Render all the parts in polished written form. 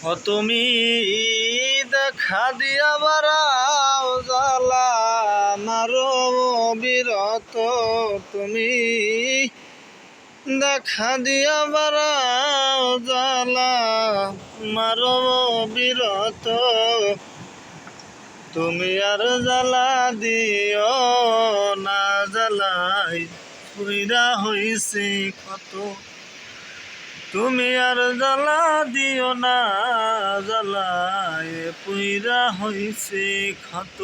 ও তুমি দেখা দিয়া বারাও জ্বালা মারো বিরত, তুমি দেখা দিয়া বারাও জ্বালা মারো বিরত, তুমি আর জ্বালা দিও না, জ্বালাই পুইরা হইছে কত। তুমি আর জ্বালা দিও না, জ্বালায় পুইরা হইছে ক্ষত।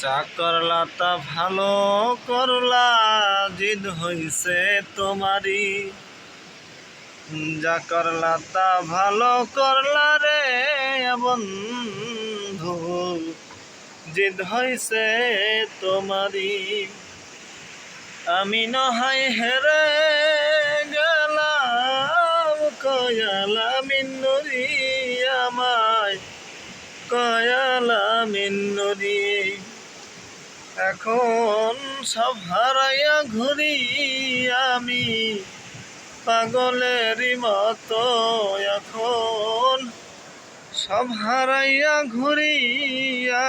যা করলা তা ভালো করলা, জিদ হইছে তোমারি। যা করলা তা ভালো করলা রে বন্ধু, জিদ হইছে তোমারি। আমি নহাই হেরে গেলাম, কয়ালা মিন্নুরি আমায়, কয়ালা মিন্নুরি। এখন সব হারাইয়া ঘুরি আমি পাগলেরই মতো, এখন সব হারাইয়া ঘুরি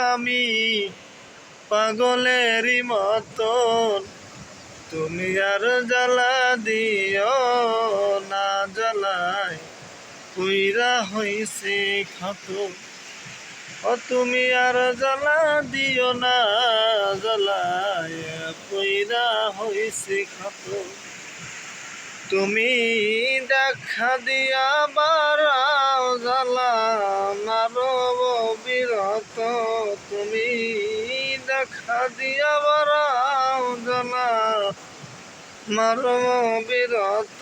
আমি পাগলেরই মতন। তুমি আর জ্বালা দিও না, জ্বালায় পুইরা হইছে ক্ষত। ও তুমি আর জ্বালা দিও না, জ্বালায় পুইরা হইছে ক্ষত। তুমি দেখা দিয়া বারাও জ্বালা মারো বিরত, তুমি দেখা দিয়া বারাও জ্বালা মারো বিরত,